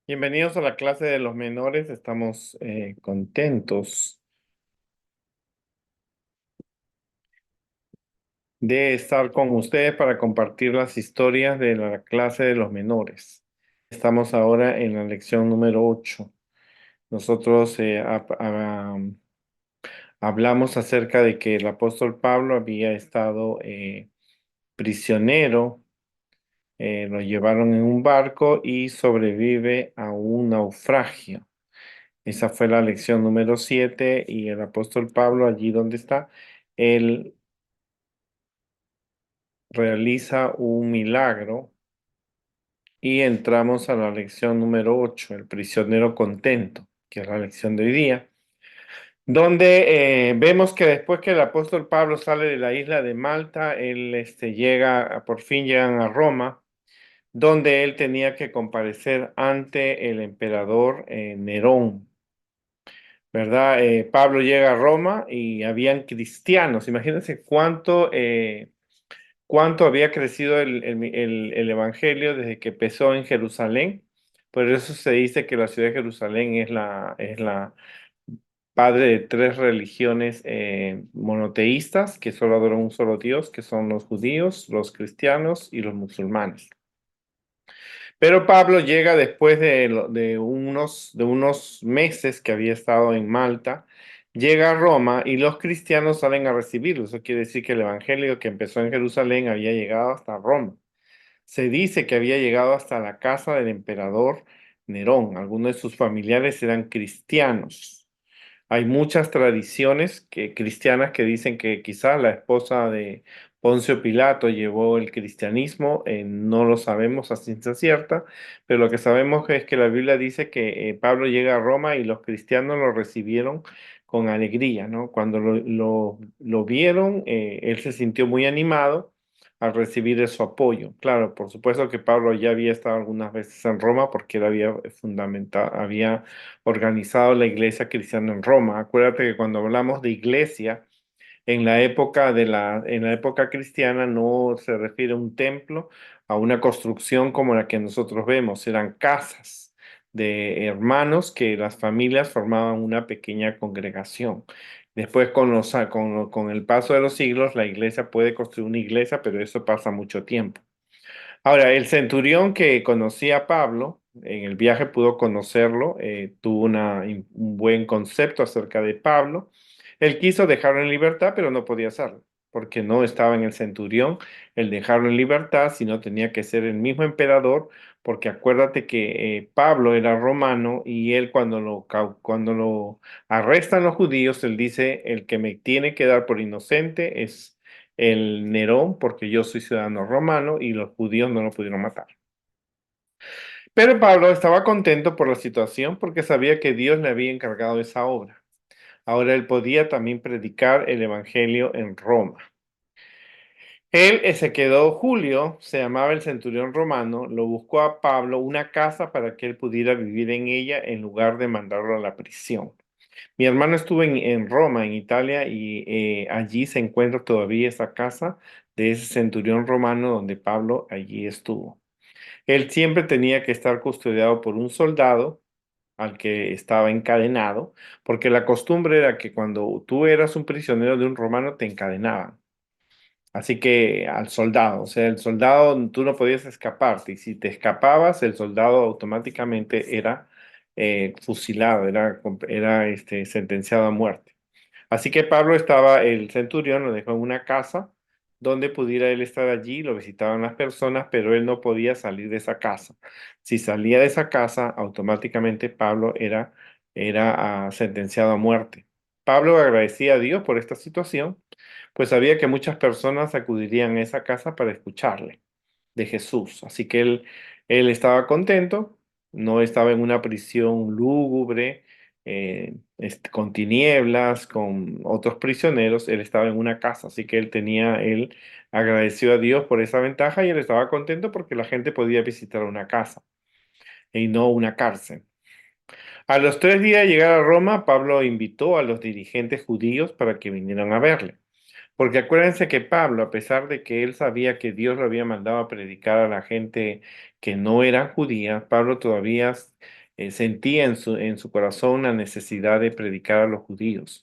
Bienvenidos a la clase de los menores. Estamos contentos de estar con ustedes para compartir las historias de la clase de los menores. Estamos ahora en la lección número 8. Nosotros hablamos acerca de que el apóstol Pablo había estado prisionero, lo llevaron en un barco y sobrevive a un naufragio. Esa fue la lección número 7 y el apóstol Pablo, allí donde está, él realiza un milagro y entramos a la lección número 8, el prisionero contento, que es la lección de hoy día, donde vemos que después que el apóstol Pablo sale de la isla de Malta, él por fin llegan a Roma, donde él tenía que comparecer ante el emperador Nerón. ¿Verdad? Pablo llega a Roma y habían cristianos. Imagínense cuánto había crecido el evangelio desde que empezó en Jerusalén. Por eso se dice que la ciudad de Jerusalén es la padre de tres religiones monoteístas que solo adoran un solo Dios, que son los judíos, los cristianos y los musulmanes. Pero Pablo llega después de unos meses que había estado en Malta, llega a Roma y los cristianos salen a recibirlo. Eso quiere decir que el evangelio que empezó en Jerusalén había llegado hasta Roma. Se dice que había llegado hasta la casa del emperador Nerón. Algunos de sus familiares eran cristianos. Hay muchas tradiciones cristianas que dicen que quizá la esposa de Poncio Pilato llevó el cristianismo, no lo sabemos a ciencia cierta, pero lo que sabemos es que la Biblia dice que Pablo llega a Roma y los cristianos lo recibieron con alegría, ¿no? Cuando lo vieron, él se sintió muy animado al recibir su apoyo. Claro, por supuesto que Pablo ya había estado algunas veces en Roma porque él había organizado la iglesia cristiana en Roma. Acuérdate que cuando hablamos de iglesia, en la época cristiana no se refiere a un templo, a una construcción como la que nosotros vemos, eran casas de hermanos que las familias formaban una pequeña congregación. Después, con el paso de los siglos, la iglesia puede construir una iglesia, pero eso pasa mucho tiempo. Ahora, el centurión que conocía a Pablo, en el viaje pudo conocerlo, tuvo un buen concepto acerca de Pablo. Él quiso dejarlo en libertad, pero no podía hacerlo, porque no estaba en el centurión el dejarlo en libertad, sino tenía que ser el mismo emperador, porque acuérdate que Pablo era romano y él cuando lo arrestan los judíos, él dice, el que me tiene que dar por inocente es el Nerón, porque yo soy ciudadano romano y los judíos no lo pudieron matar. Pero Pablo estaba contento por la situación porque sabía que Dios le había encargado esa obra. Ahora él podía también predicar el evangelio en Roma. Él se quedó, Julio, se llamaba el centurión romano, lo buscó a Pablo una casa para que él pudiera vivir en ella en lugar de mandarlo a la prisión. Mi hermano estuvo en Roma, en Italia, y allí se encuentra todavía esa casa de ese centurión romano donde Pablo allí estuvo. Él siempre tenía que estar custodiado por un soldado al que estaba encadenado, porque la costumbre era que cuando tú eras un prisionero de un romano te encadenaban. Así que al soldado, o sea, el soldado tú no podías escaparte y si te escapabas, el soldado automáticamente era fusilado, era sentenciado a muerte. Así que el centurión lo dejó en una casa donde pudiera él estar allí, lo visitaban las personas, pero él no podía salir de esa casa. Si salía de esa casa, automáticamente Pablo era sentenciado a muerte. Pablo agradecía a Dios por esta situación, pues sabía que muchas personas acudirían a esa casa para escucharle de Jesús. Así que él estaba contento, no estaba en una prisión lúgubre, con tinieblas, con otros prisioneros, él estaba en una casa, así que él agradeció a Dios por esa ventaja y él estaba contento porque la gente podía visitar una casa y no una cárcel. A los 3 días de llegar a Roma, Pablo invitó a los dirigentes judíos para que vinieran a verle. Porque acuérdense que Pablo, a pesar de que él sabía que Dios lo había mandado a predicar a la gente que no era judía, Pablo todavía sentía en su corazón la necesidad de predicar a los judíos.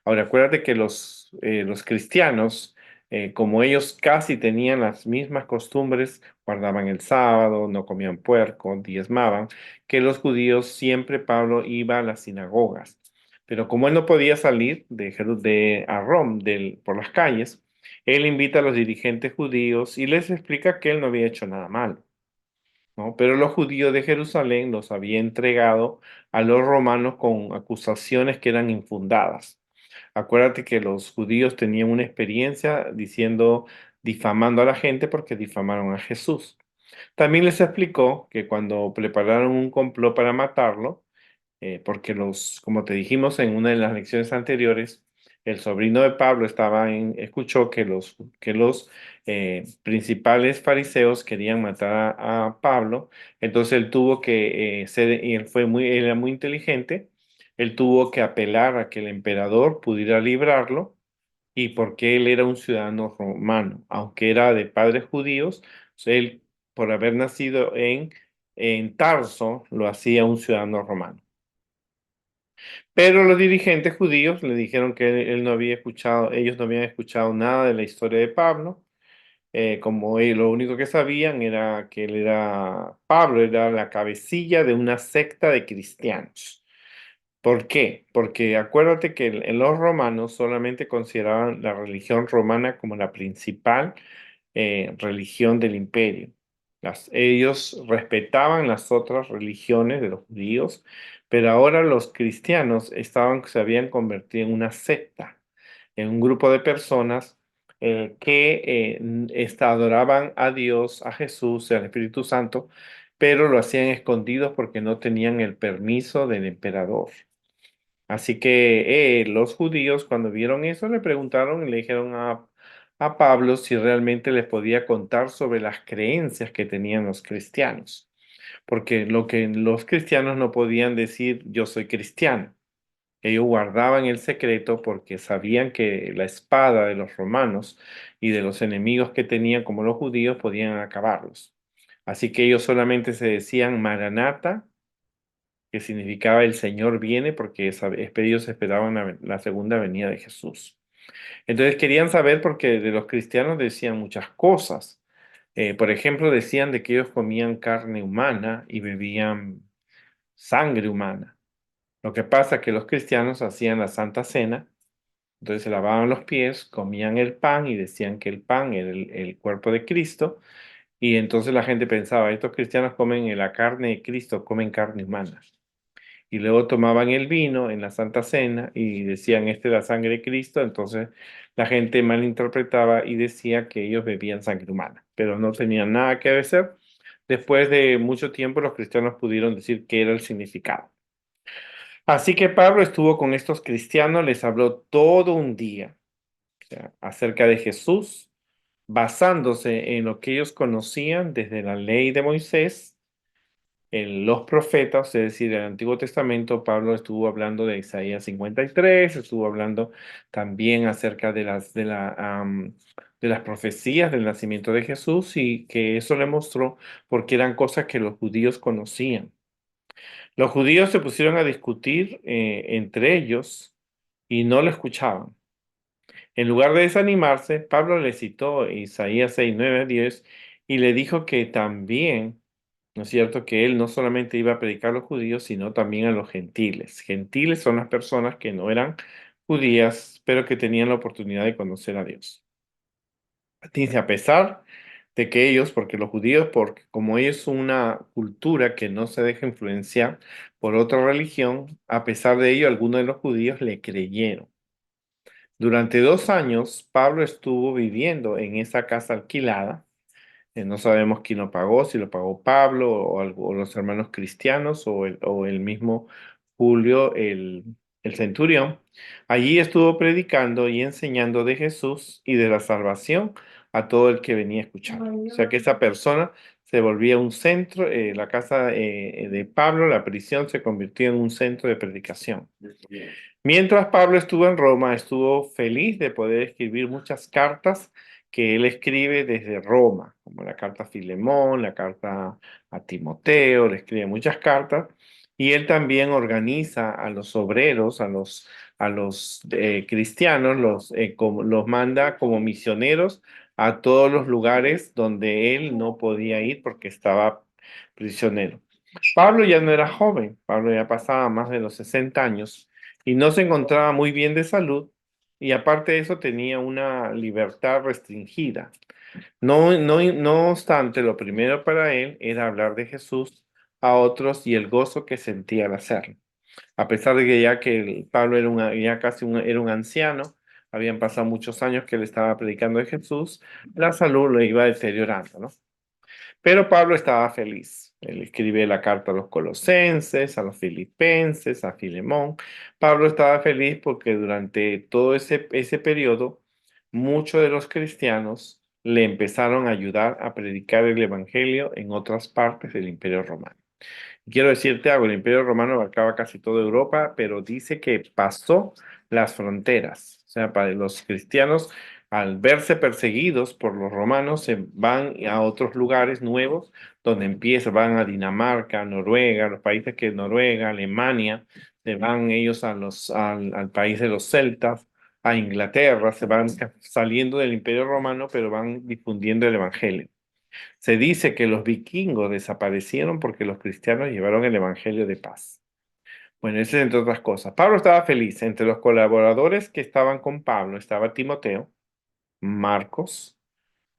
Ahora, acuérdate que los cristianos, como ellos casi tenían las mismas costumbres, guardaban el sábado, no comían puerco, diezmaban, que los judíos siempre Pablo iba a las sinagogas. Pero como él no podía salir a Rom por las calles, él invita a los dirigentes judíos y les explica que él no había hecho nada malo, ¿no? Pero los judíos de Jerusalén los había entregado a los romanos con acusaciones que eran infundadas. Acuérdate que los judíos tenían una experiencia difamando a la gente porque difamaron a Jesús. También les explicó que cuando prepararon un complot para matarlo, porque como te dijimos en una de las lecciones anteriores, el sobrino de Pablo escuchó que los principales fariseos querían matar a Pablo, entonces él tuvo que y él era muy inteligente, él tuvo que apelar a que el emperador pudiera librarlo y porque él era un ciudadano romano, aunque era de padres judíos, él por haber nacido en Tarso lo hacía un ciudadano romano. Pero los dirigentes judíos le dijeron que él no había escuchado, ellos no habían escuchado nada de la historia de Pablo, como lo único que sabían era que Pablo era la cabecilla de una secta de cristianos. ¿Por qué? Porque acuérdate que en los romanos solamente consideraban la religión romana como la principal religión del imperio. Ellos respetaban las otras religiones de los judíos, pero ahora los cristianos se habían convertido en una secta, en un grupo de personas que adoraban a Dios, a Jesús y al Espíritu Santo, pero lo hacían escondidos porque no tenían el permiso del emperador. Así que los judíos cuando vieron eso le preguntaron y le dijeron a Pablo si realmente les podía contar sobre las creencias que tenían los cristianos, porque lo que los cristianos no podían decir yo soy cristiano. Ellos guardaban el secreto porque sabían que la espada de los romanos y de los enemigos que tenían como los judíos podían acabarlos. Así que ellos solamente se decían Maranata, que significaba el Señor viene, porque ellos esperaban la segunda venida de Jesús. Entonces querían saber porque de los cristianos decían muchas cosas. Por ejemplo, decían de que ellos comían carne humana y bebían sangre humana. Lo que pasa es que los cristianos hacían la Santa Cena, entonces se lavaban los pies, comían el pan y decían que el pan era el cuerpo de Cristo. Y entonces la gente pensaba, estos cristianos comen la carne de Cristo, comen carne humana. Y luego tomaban el vino en la Santa Cena y decían, esta es la sangre de Cristo, entonces la gente malinterpretaba y decía que ellos bebían sangre humana, pero no tenían nada que ver. Después de mucho tiempo los cristianos pudieron decir qué era el significado. Así que Pablo estuvo con estos cristianos, les habló todo un día, o sea, acerca de Jesús, basándose en lo que ellos conocían desde la ley de Moisés, en los profetas, es decir, el Antiguo Testamento. Pablo estuvo hablando de Isaías 53, estuvo hablando también acerca de las profecías del nacimiento de Jesús y que eso le mostró porque eran cosas que los judíos conocían. Los judíos se pusieron a discutir entre ellos y no lo escuchaban. En lugar de desanimarse, Pablo le citó Isaías 6, 9, 10 y le dijo que también, ¿no es cierto?, que él no solamente iba a predicar a los judíos, sino también a los gentiles. Gentiles son las personas que no eran judías, pero que tenían la oportunidad de conocer a Dios. Dice, a pesar de que ellos, porque los judíos, porque como ellos son una cultura que no se deja influenciar por otra religión, a pesar de ello, algunos de los judíos le creyeron. Durante 2 años, Pablo estuvo viviendo en esa casa alquilada. No sabemos quién lo pagó, si lo pagó Pablo o los hermanos cristianos o el mismo Julio, el centurión. Allí estuvo predicando y enseñando de Jesús y de la salvación a todo el que venía escuchando. O sea que esa persona se volvía un centro, la casa de Pablo, la prisión se convirtió en un centro de predicación. Mientras Pablo estuvo en Roma, estuvo feliz de poder escribir muchas cartas que él escribe desde Roma, como la carta a Filemón, la carta a Timoteo, le escribe muchas cartas, Y él también organiza a los obreros, a los cristianos, los manda como misioneros a todos los lugares donde él no podía ir porque estaba prisionero. Pablo ya no era joven, Pablo ya pasaba más de los 60 años y no se encontraba muy bien de salud y aparte de eso tenía una libertad restringida. No obstante, lo primero para él era hablar de Jesús a otros y el gozo que sentía al hacerlo. A pesar de que Pablo ya casi era un anciano, habían pasado muchos años que él estaba predicando de Jesús, la salud lo iba deteriorando, ¿no? Pero Pablo estaba feliz. Él escribe la carta a los colosenses, a los filipenses, a Filemón. Pablo estaba feliz porque durante todo ese periodo, muchos de los cristianos le empezaron a ayudar a predicar el evangelio en otras partes del Imperio Romano. Quiero decirte algo, el Imperio Romano abarcaba casi toda Europa, pero dice que pasó las fronteras. O sea, para los cristianos, al verse perseguidos por los romanos, se van a otros lugares nuevos, donde van a Dinamarca, Noruega, los países que Noruega, Alemania, se van ellos al país de los celtas, a Inglaterra, se van saliendo del Imperio Romano, pero van difundiendo el Evangelio. Se dice que los vikingos desaparecieron porque los cristianos llevaron el evangelio de paz. Bueno, eso es entre otras cosas. Pablo estaba feliz. Entre los colaboradores que estaban con Pablo estaba Timoteo, Marcos,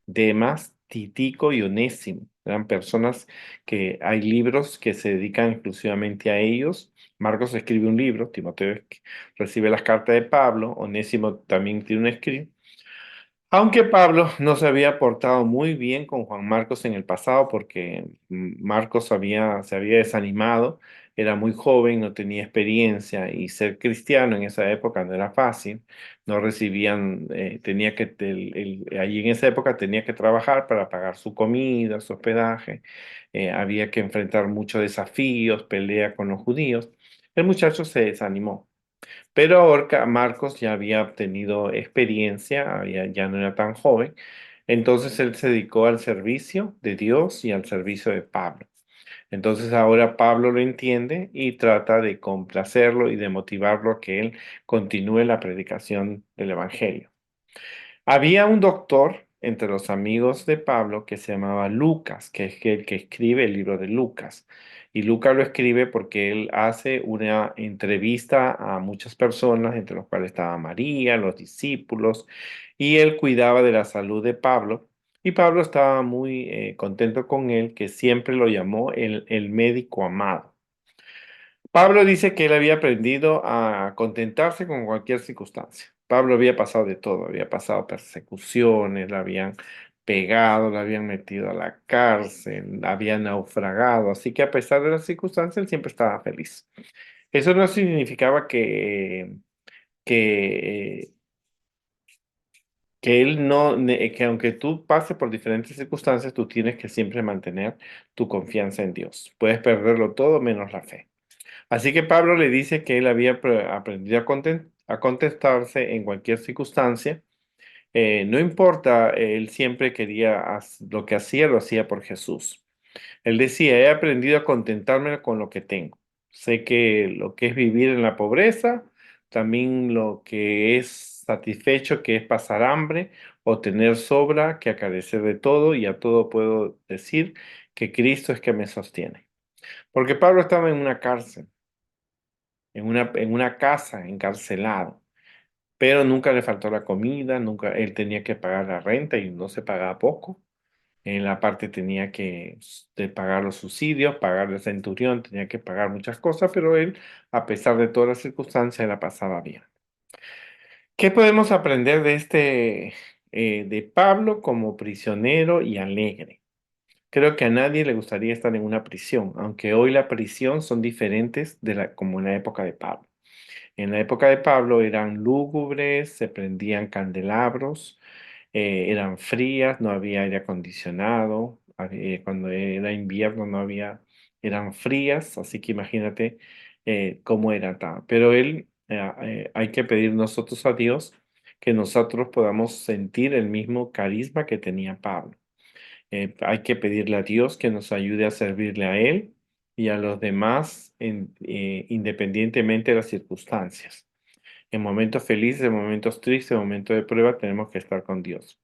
Demas, Tíquico y Onésimo. Eran personas que hay libros que se dedican exclusivamente a ellos. Marcos escribe un libro, Timoteo recibe las cartas de Pablo, Onésimo también tiene un escrito. Aunque Pablo no se había portado muy bien con Juan Marcos en el pasado porque Marcos se había desanimado, era muy joven, no tenía experiencia y ser cristiano en esa época no era fácil, no recibían, allí en esa época tenía que trabajar para pagar su comida, su hospedaje, había que enfrentar muchos desafíos, pelea con los judíos. El muchacho se desanimó. Pero ahora Marcos ya había obtenido experiencia, ya no era tan joven, entonces él se dedicó al servicio de Dios y al servicio de Pablo. Entonces ahora Pablo lo entiende y trata de complacerlo y de motivarlo a que él continúe la predicación del Evangelio. Había un doctor entre los amigos de Pablo que se llamaba Lucas, que es el que escribe el libro de Lucas. Y Lucas lo escribe porque él hace una entrevista a muchas personas, entre los cuales estaba María, los discípulos, y él cuidaba de la salud de Pablo. Y Pablo estaba muy contento con él, que siempre lo llamó el médico amado. Pablo dice que él había aprendido a contentarse con cualquier circunstancia. Pablo había pasado de todo, había pasado persecuciones, la habían pegado, la habían metido a la cárcel, había naufragado, así que a pesar de las circunstancias, él siempre estaba feliz. Eso no significaba que, que él no, que aunque tú pases por diferentes circunstancias, tú tienes que siempre mantener tu confianza en Dios. Puedes perderlo todo menos la fe. Así que Pablo le dice que él había aprendido a contestarse en cualquier circunstancia. No importa, él siempre quería lo que hacía, lo hacía por Jesús. Él decía, he aprendido a contentarme con lo que tengo. Sé que lo que es vivir en la pobreza, también lo que es satisfecho, que es pasar hambre o tener sobra, que carecer de todo y a todo puedo decir que Cristo es que me sostiene. Porque Pablo estaba en una cárcel en una casa, encarcelado, pero nunca le faltó la comida, nunca él tenía que pagar la renta y no se pagaba poco. En la parte tenía que de pagar los subsidios, pagar el centurión, tenía que pagar muchas cosas, pero él, a pesar de todas las circunstancias, la pasaba bien. ¿Qué podemos aprender de Pablo como prisionero y alegre? Creo que a nadie le gustaría estar en una prisión, aunque hoy la prisión son diferentes como en la época de Pablo. En la época de Pablo eran lúgubres, se prendían candelabros, eran frías, no había aire acondicionado, cuando era invierno no había, eran frías, así que imagínate cómo era. Pero hay que pedir nosotros a Dios que nosotros podamos sentir el mismo carisma que tenía Pablo. Hay que pedirle a Dios que nos ayude a servirle a Él y a los demás independientemente de las circunstancias. En momentos felices, en momentos tristes, en momentos de prueba, tenemos que estar con Dios.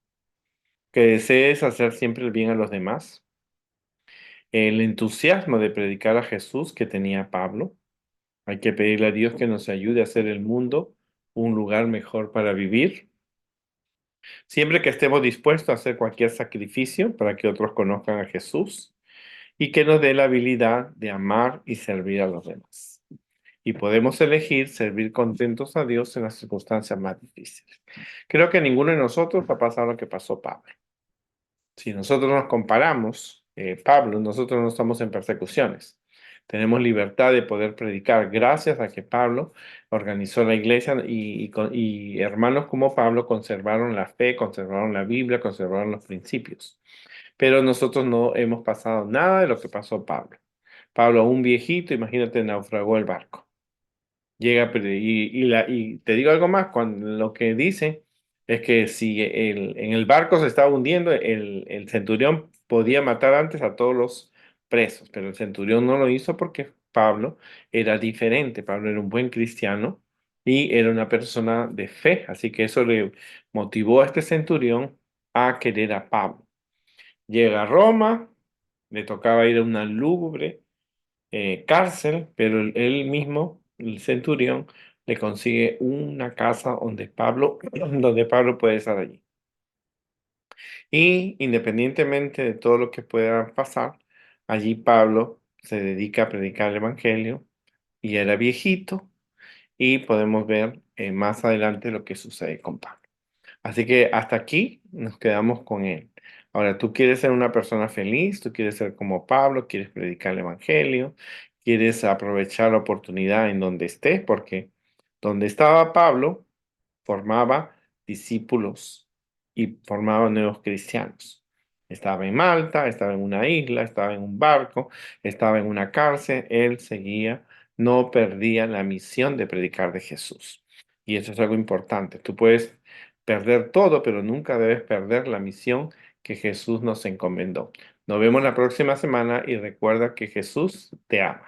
Que desees hacer siempre el bien a los demás. El entusiasmo de predicar a Jesús que tenía Pablo. Hay que pedirle a Dios que nos ayude a hacer el mundo un lugar mejor para vivir. Siempre que estemos dispuestos a hacer cualquier sacrificio para que otros conozcan a Jesús y que nos dé la habilidad de amar y servir a los demás. Y podemos elegir servir contentos a Dios en las circunstancias más difíciles. Creo que ninguno de nosotros ha pasado lo que pasó Pablo. Si nosotros nos comparamos, Pablo, nosotros no estamos en persecuciones. Tenemos libertad de poder predicar gracias a que Pablo organizó la iglesia y hermanos como Pablo conservaron la fe, conservaron la Biblia, conservaron los principios. Pero nosotros no hemos pasado nada de lo que pasó Pablo. Pablo, un viejito, imagínate, naufragó el barco. Llega, y te digo algo más, cuando lo que dice es que si en el barco se estaba hundiendo, el centurión podía matar antes a todos los presos, pero el centurión no lo hizo porque Pablo era diferente, Pablo era un buen cristiano y era una persona de fe, así que eso le motivó a este centurión a querer a Pablo. Llega a Roma, le tocaba ir a una lúgubre cárcel, pero él mismo, el centurión, le consigue una casa donde Pablo puede estar allí. Y independientemente de todo lo que pueda pasar, allí Pablo se dedica a predicar el Evangelio y era viejito y podemos ver más adelante lo que sucede con Pablo. Así que hasta aquí nos quedamos con él. Ahora, tú quieres ser una persona feliz, tú quieres ser como Pablo, quieres predicar el evangelio, quieres aprovechar la oportunidad en donde estés, porque donde estaba Pablo formaba discípulos y formaba nuevos cristianos. Estaba en Malta, estaba en una isla, estaba en un barco, estaba en una cárcel, él seguía, no perdía la misión de predicar de Jesús. Y eso es algo importante. Tú puedes perder todo, pero nunca debes perder la misión que Jesús nos encomendó. Nos vemos la próxima semana y recuerda que Jesús te ama.